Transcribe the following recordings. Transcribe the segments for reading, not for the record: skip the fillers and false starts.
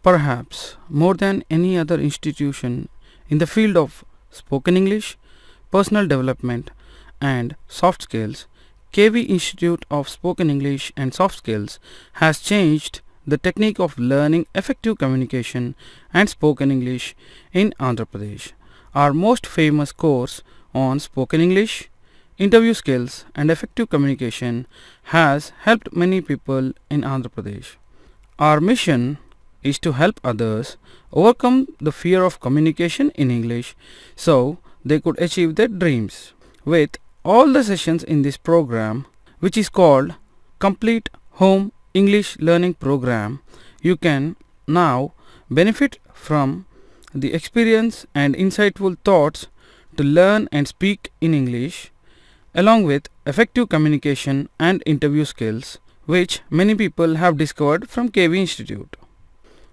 Perhaps more than any other institution in the field of spoken English, personal development, and soft skills, KV Institute of Spoken English and Soft Skills has changed the technique of learning effective communication and spoken English in Andhra Pradesh. Our most famous course on spoken English, interview skills, and effective communication has helped many people in Andhra Pradesh. Our mission is to help others overcome the fear of communication in English so they could achieve their dreams. With all the sessions in this program, which is called Complete Home English Learning Program, you can now benefit from the experience and insightful thoughts to learn and speak in English, along with effective communication and interview skills, which many people have discovered from KV Institute.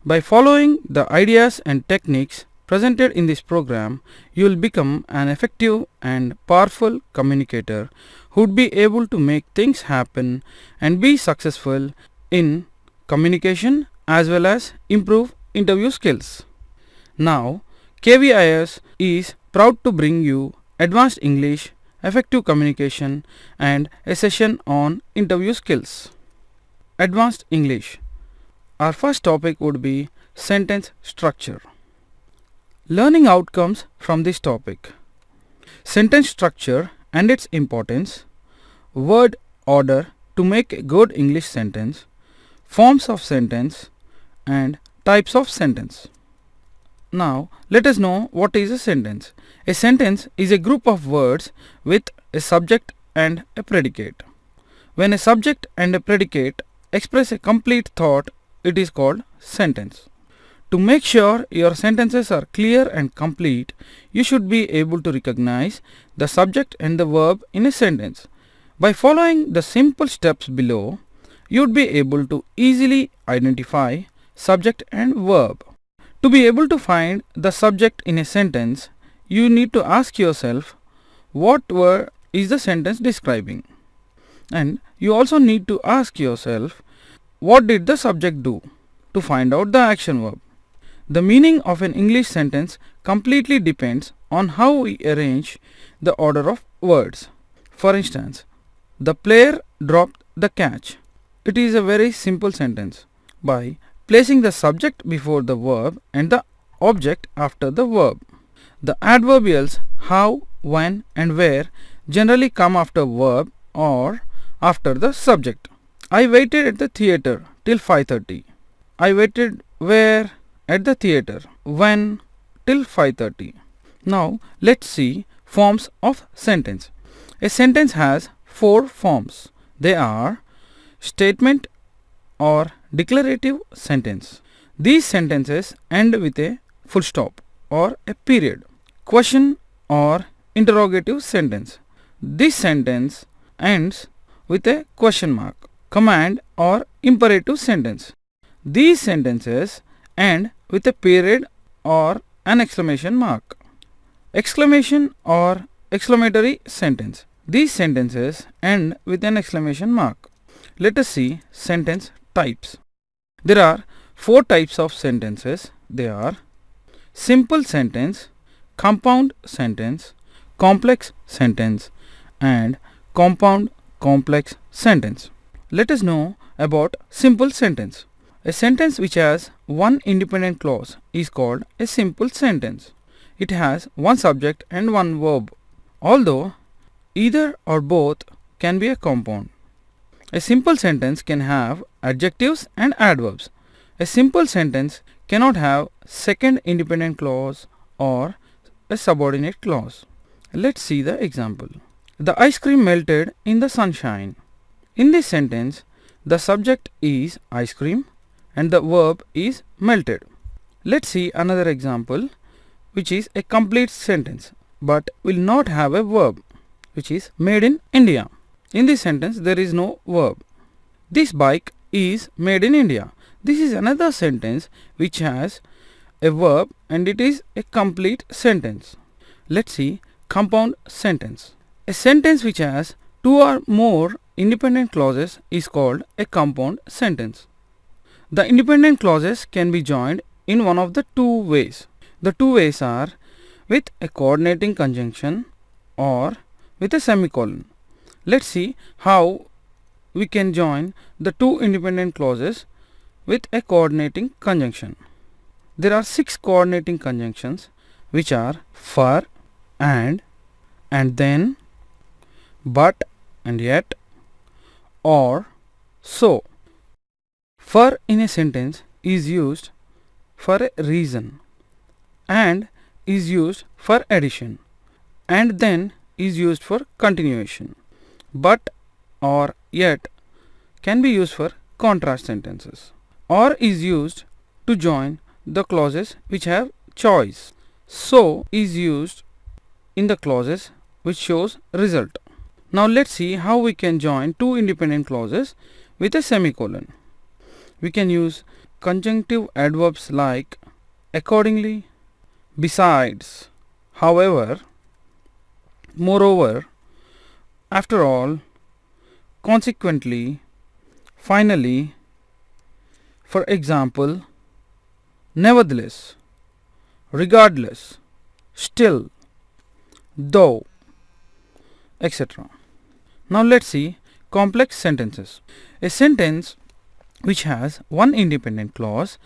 By following the ideas and techniques presented in this program, you will become an effective and powerful communicator who would be able to make things happen and be successful in communication as well as improve interview skills. Now, KVIS is proud to bring you Advanced English, Effective Communication and a session on interview skills. Advanced English. Our first topic would be sentence structure. Learning outcomes from this topic. Sentence structure and its importance, word order to make a good English sentence, forms of sentence and types of sentence. Now let us know what is a sentence. A sentence is a group of words with a subject and a predicate. When a subject and a predicate express a complete thought, it is called sentence. To make sure your sentences are clear and complete, you should be able to recognize the subject and the verb in a sentence. By following the simple steps below, you would be able to easily identify subject and verb. To be able to find the subject in a sentence, you need to ask yourself what word is the sentence describing. And you also need to ask yourself what did the subject do to find out the action verb. The meaning of an English sentence completely depends on how we arrange the order of words. For instance, the player dropped the catch. It is a very simple sentence. By placing the subject before the verb and the object after the verb. The adverbials how, when and where generally come after verb or after the subject. I waited at the theatre till 5:30. I waited where? At the theatre. When? Till 5:30. Now let's see forms of sentence. A sentence has 4 forms. They are statement or declarative sentence. These sentences end with a full stop or a period. Question or interrogative sentence. This sentence ends with a question mark. Command or imperative sentence. These sentences end with a period or an exclamation mark. Exclamation or exclamatory sentence. These sentences end with an exclamation mark. Let us see sentence types. There are 4 types of sentences. They are simple sentence, compound sentence, complex sentence and compound complex sentence. Let us know about simple sentence. A sentence which has one independent clause is called a simple sentence. It has one subject and one verb, although either or both can be a compound. A simple sentence can have adjectives and adverbs. A simple sentence cannot have second independent clause or a subordinate clause. Let's see the example. The ice cream melted in the sunshine. In this sentence, the subject is ice cream and the verb is melted. Let's see another example, which is a complete sentence but will not have a verb, which is made in India. In this sentence there is no verb. This bike is made in India. This is another sentence which has a verb and it is a complete sentence. Let's see compound sentence. A sentence which has 2 or more independent clauses is called a compound sentence. The independent clauses can be joined in one of the two ways. The two ways are with a coordinating conjunction or with a semicolon. Let's see how we can join the two independent clauses with a coordinating conjunction. There are 6 coordinating conjunctions which are for, and then, but and yet, or, so. For in a sentence is used for a reason, and is used for addition, and then is used for continuation, but or yet can be used for contrast sentences, or is used to join the clauses which have choice. So is used in the clauses which shows result. Now let's see how we can join two independent clauses with a semicolon. We can use conjunctive adverbs like accordingly, besides, however, moreover, after all, consequently, finally, for example, nevertheless, regardless, still, though, etc. Now let's see complex sentences. A sentence which has one independent clause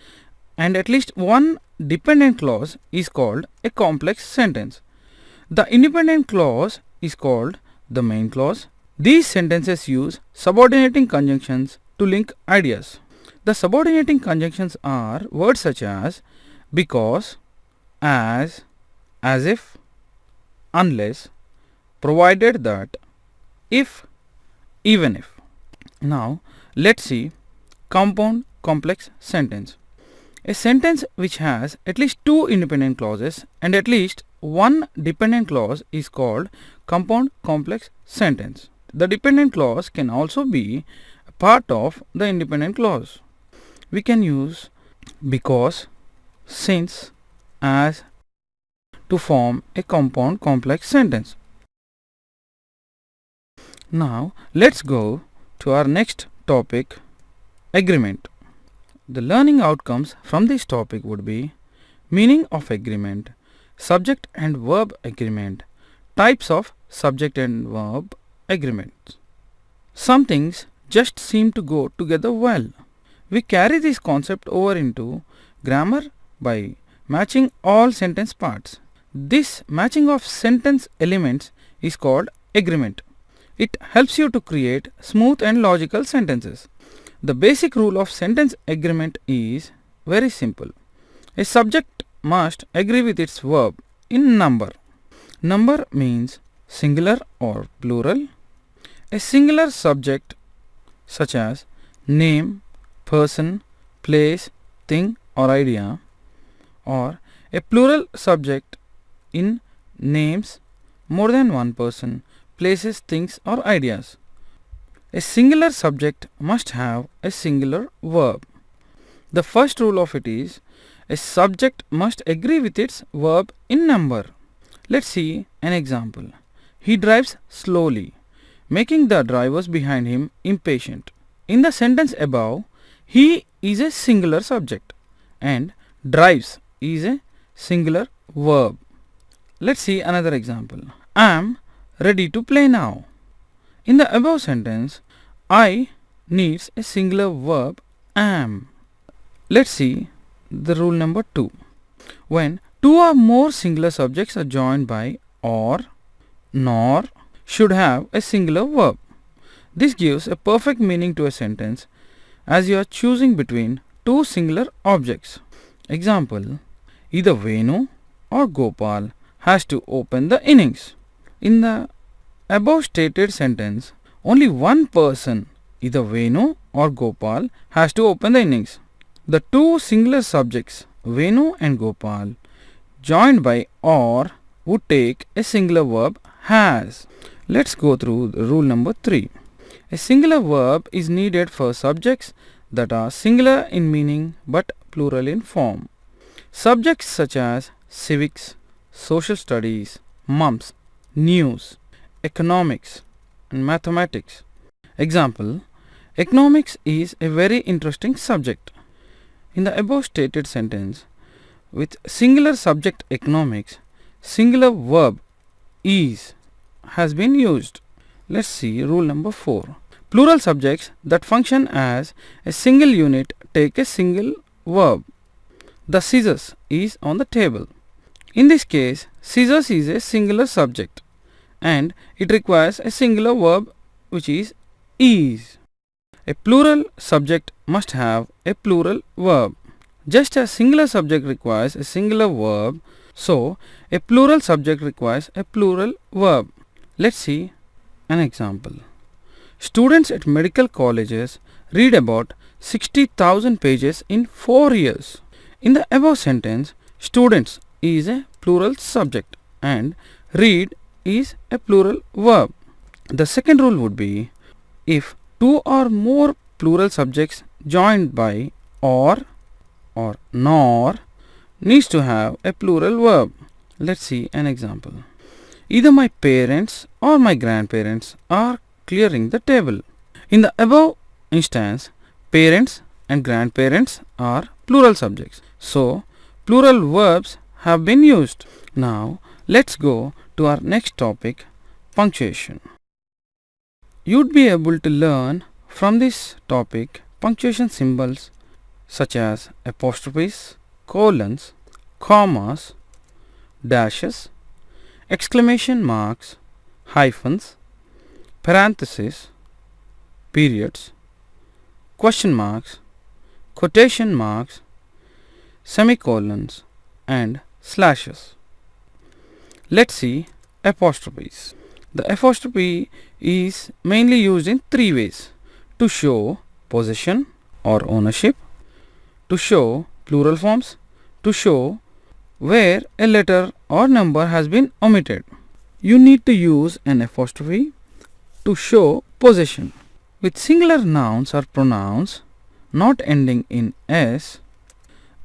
and at least one dependent clause is called a complex sentence. The independent clause is called the main clause. These sentences use subordinating conjunctions to link ideas. The subordinating conjunctions are words such as because, as if, unless, provided that, if, even if. Now let's see compound complex sentence. A sentence which has at least two independent clauses and at least one dependent clause is called compound complex sentence. The dependent clause can also be a part of the independent clause. We can use because, since, as to form a compound complex sentence. Now let's go to our next topic, agreement. The learning outcomes from this topic would be meaning of agreement, subject and verb agreement, types of subject and verb agreements. Some things just seem to go together well. We carry this concept over into grammar by matching all sentence parts. This matching of sentence elements is called agreement. It helps you to create smooth and logical sentences. The basic rule of sentence agreement is very simple. A subject must agree with its verb in number. Number means singular or plural. A singular subject such as name, person, place, thing or idea, or a plural subject in names, more than one person, places, things or ideas. A singular subject must have a singular verb. The first rule of it is a subject must agree with its verb in number. Let's see an example. He drives slowly, making the drivers behind him impatient. In the sentence above, he is a singular subject and drives is a singular verb. Let's see another example. I am ready to play now. In the above sentence, I needs a singular verb am. Let's see the rule number 2. When two or more singular subjects are joined by or, nor, should have a singular verb. This gives a perfect meaning to a sentence as you are choosing between two singular objects. Example, either Venu or Gopal has to open the innings. In the above stated sentence, only one person, either Venu or Gopal, has to open the innings. The two singular subjects, Venu and Gopal, joined by or would take a singular verb has. Let's go through the rule number 3. A singular verb is needed for subjects that are singular in meaning but plural in form. Subjects such as civics, social studies, mumps, news, economics and mathematics. Example, economics is a very interesting subject. In the above stated sentence, with singular subject economics, singular verb is has been used. Let's see rule number 4. Plural subjects that function as a single unit take a single verb. The scissors is on the table. In this case, scissors is a singular subject and it requires a singular verb which is. A plural subject must have a plural verb. Just as singular subject requires a singular verb, so a plural subject requires a plural verb. Let's see an example. Students at medical colleges read about 60,000 pages in 4 years. In the above sentence, students is a plural subject and read is a plural verb. The second rule would be if two or more plural subjects joined by or nor needs to have a plural verb. Let's see an example. Either my parents or my grandparents are clearing the table. In the above instance, parents and grandparents are plural subjects. So, plural verbs have been used. Now, let's go to our next topic, punctuation. You'd be able to learn from this topic punctuation symbols such as apostrophes, colons, commas, dashes, exclamation marks, hyphens, parentheses, periods, question marks, quotation marks, semicolons and slashes. Let's see apostrophes. The apostrophe is mainly used in 3 ways: to show possession or ownership, to show plural forms, to show where a letter or number has been omitted. You need to use an apostrophe to show possession. With singular nouns or pronouns not ending in s,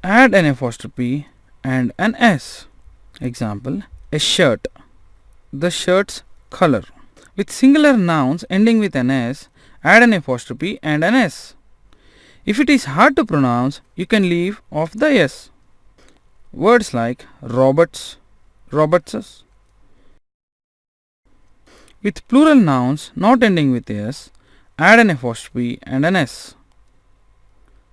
add an apostrophe and an s. Example, a shirt, the shirt's color. With singular nouns ending with an s, add an apostrophe and an s. If it is hard to pronounce, you can leave off the s. Words like Roberts, Robertses. With plural nouns not ending with s, add an apostrophe and an s.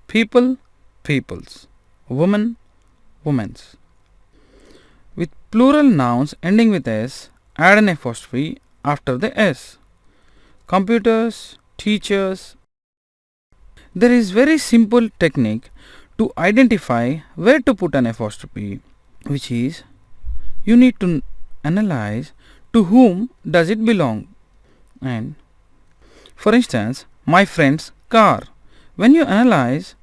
People, peoples. Woman, women's. With plural nouns ending with s, add an apostrophe after the s. Computers, teachers. There is very simple technique to identify where to put an apostrophe, which is you need to analyze to whom does it belong. And for instance, my friend's car. When you analyze,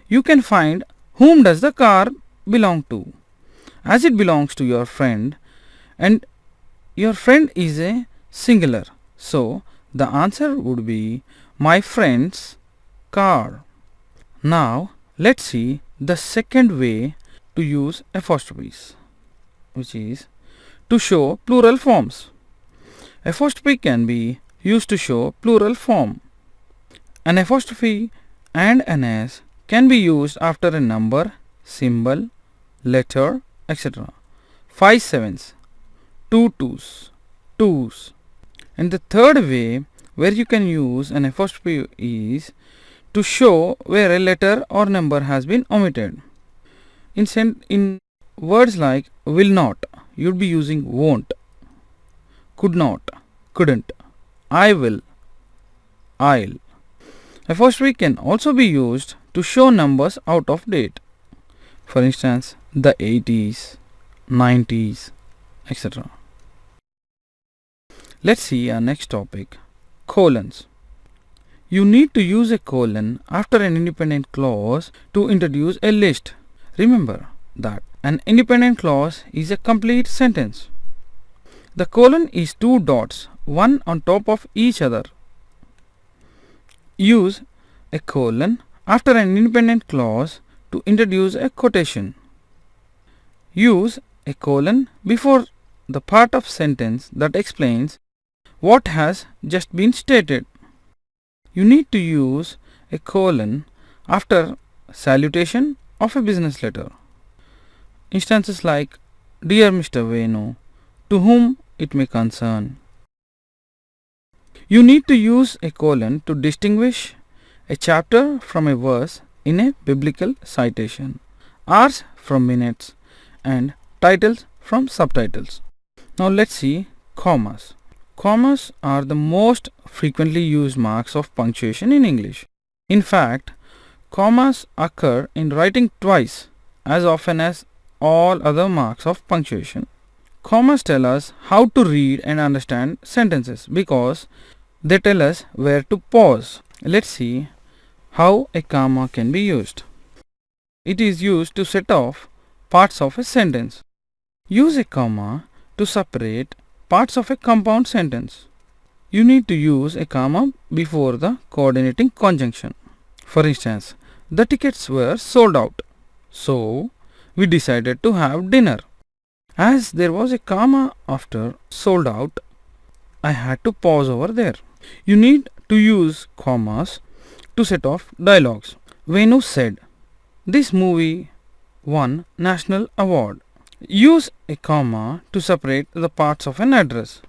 you can find whom does the car belong to. As it belongs to your friend and your friend is a singular, so the answer would be my friend's car. Now let's see the second way to use apostrophes, which is to show plural forms. Apostrophe can be used to show plural form. An apostrophe and an s can be used after a number, symbol, letter, etc. 5 sevens, 2 twos, twos. And the third way where you can use an apostrophe is to show where a letter or number has been omitted. In words like will not, you'd be using won't, could not, couldn't, I will, I'll. Apostrophe can also be used to show numbers out of date. For instance, the 80s, 90s, etc. Let's see our next topic, colons. You need to use a colon after an independent clause to introduce a list. Remember that an independent clause is a complete sentence. The colon is 2 dots, one on top of each other. Use a colon after an independent clause to introduce a quotation. Use a colon before the part of sentence that explains what has just been stated. You need to use a colon after salutation of a business letter. Instances like Dear Mr. Venu, to whom it may concern. You need to use a colon to distinguish a chapter from a verse in a biblical citation, hours from minutes, and titles from subtitles. Now let's see commas. Commas are the most frequently used marks of punctuation in English. In fact, commas occur in writing twice as often as all other marks of punctuation. Commas tell us how to read and understand sentences because they tell us where to pause. Let's see how a comma can be used. It is used to set off parts of a sentence. Use a comma to separate parts of a compound sentence. You need to use a comma before the coordinating conjunction. For instance, the tickets were sold out, so we decided to have dinner. As there was a comma after sold out, I had to pause over there. You need to use commas to set off dialogues. Venu said, "This movie won national award." Use a comma to separate the parts of an address.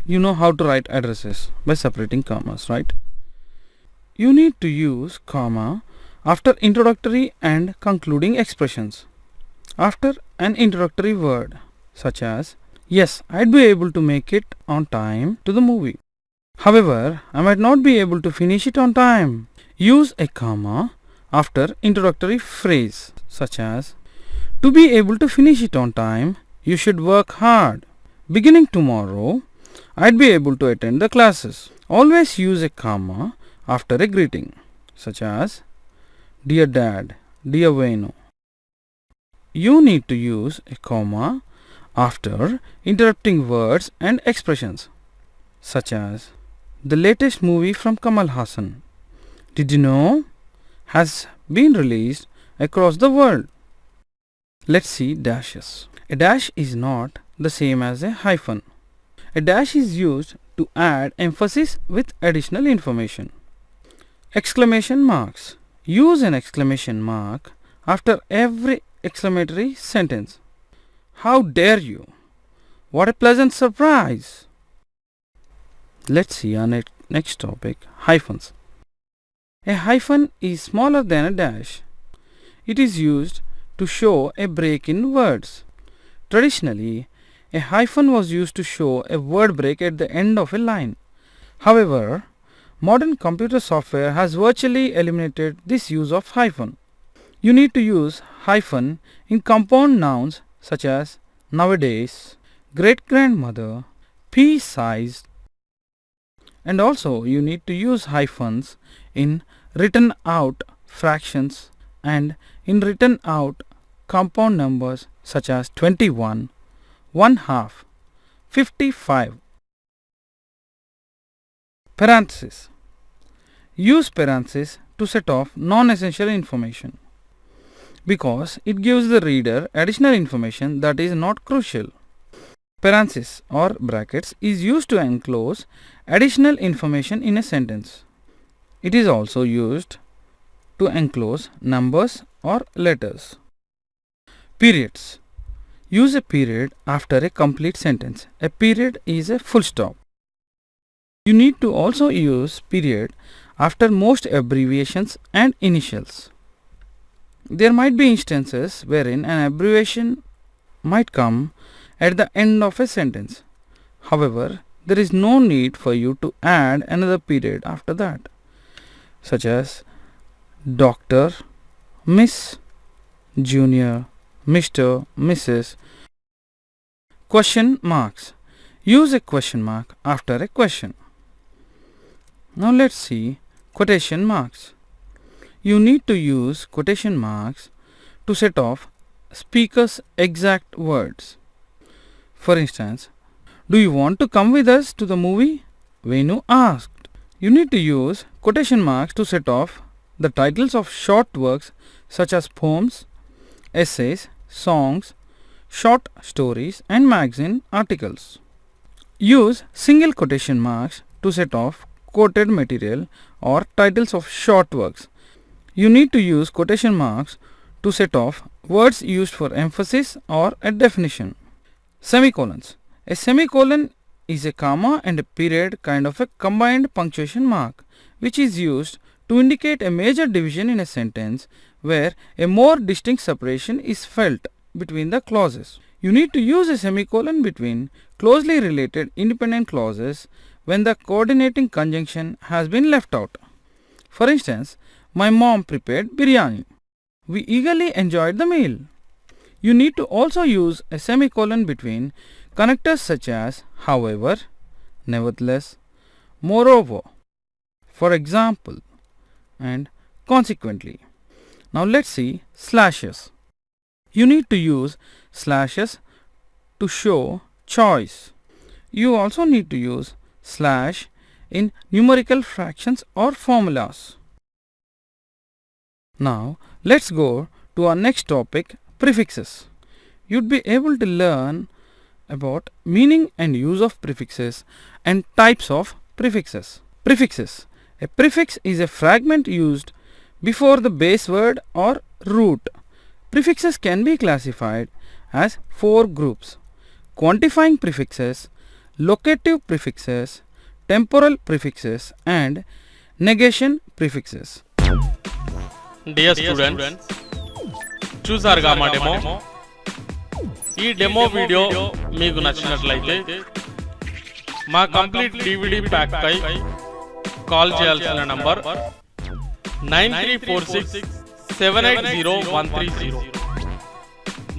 You know how to write addresses by separating commas, right? You need to use comma after introductory and concluding expressions. After an introductory word such as, "Yes, I'd be able to make it on time to the movie. However, I might not be able to finish it on time." Use a comma after introductory phrase such as, "To be able to finish it on time, you should work hard. Beginning tomorrow, I'd be able to attend the classes." Always use a comma after a greeting such as, "Dear Dad, Dear Venu." You need to use a comma after interrupting words and expressions such as, "The latest movie from Kamal Hassan, did you know, has been released across the world." Let's see dashes. A dash is not the same as a hyphen. A dash is used to add emphasis with additional information. Exclamation marks. Use an exclamation mark after every exclamatory sentence. "How dare you! What a pleasant surprise!" Let's see our next topic, hyphens. A hyphen is smaller than a dash. It is used to show a break in words. Traditionally, a hyphen was used to show a word break at the end of a line. However, modern computer software has virtually eliminated this use of hyphen. You need to use hyphen in compound nouns such as nowadays, great-grandmother, pea-sized, and also you need to use hyphens in written out fractions and in written out compound numbers such as 21, 1/2, 55. Parenthesis. Use parenthesis to set off non-essential information because it gives the reader additional information that is not crucial. Parenthesis or brackets is used to enclose additional information in a sentence. It is also used to enclose numbers or letters. Periods. Use a period after a complete sentence. A period is a full stop. You need to also use period after most abbreviations and initials. There might be instances wherein an abbreviation might come at the end of a sentence. However, there is no need for you to add another period after that, such as Dr., Miss, Junior, Mr., Mrs. Question marks. Use a question mark after a question. Now let's see quotation marks. You need to use quotation marks to set off speaker's exact words. For instance, "Do you want to come with us to the movie?" Venu asked. You need to use quotation marks to set off the titles of short works such as poems, essays, songs, short stories and magazine articles. Use single quotation marks to set off quoted material or titles of short works. You need to use quotation marks to set off words used for emphasis or a definition. Semicolons. A semicolon is a comma and a period kind of a combined punctuation mark which is used to indicate a major division in a sentence where a more distinct separation is felt between the clauses. You need to use a semicolon between closely related independent clauses when the coordinating conjunction has been left out. For instance, my mom prepared biryani. We eagerly enjoyed the meal. You need to also use a semicolon between connectors such as however, nevertheless, moreover, for example, and consequently. Now let's see slashes. You need to use slashes to show choice. You also need to use slash in numerical fractions or formulas. Now let's go to our next topic, prefixes. You'd be able to learn about meaning and use of prefixes and types of prefixes. Prefixes. A prefix is a fragment used before the base word or root. Prefixes can be classified as 4 groups: quantifying prefixes, locative prefixes, temporal prefixes, and negation prefixes. Dear students, చూసారుగా మా demo. ఈ demo video మీకు నచ్చినట్లయితే మా complete DVD pack పై call చేయాల్సిన number 9346780130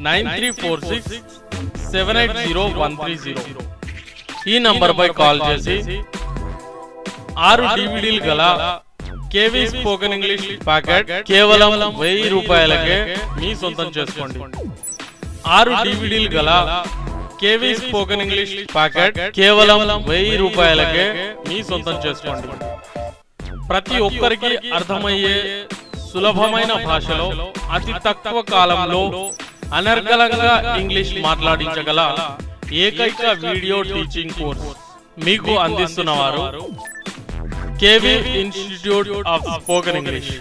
9346780130. ఈ number పై call చేసి 6 డివిడీలు గల కేవీ స్పోకెన్ ఇంగ్లీష్ ప్యాకెట్ కేవలం 1000 రూపాయలకే మీ సొంతం చేసుకోండి. 6 డివిడీలు గల కేవీ స్పోకెన్ ఇంగ్లీష్ ప్యాకెట్ కేవలం 1000 రూపాయలకే మీ సొంతం చేసుకోండి. ప్రతి ఒక్కరికి అర్థమయ్యే సులభమైన భాషలో అతి తక్కువ కాలంలో అనర్గళంగా ఇంగ్లీష్ మాట్లాడించగల ఏకైక వీడియో టీచింగ్ కోర్స్ మీకు అందిస్తున్నవారు KV institute of spoken English.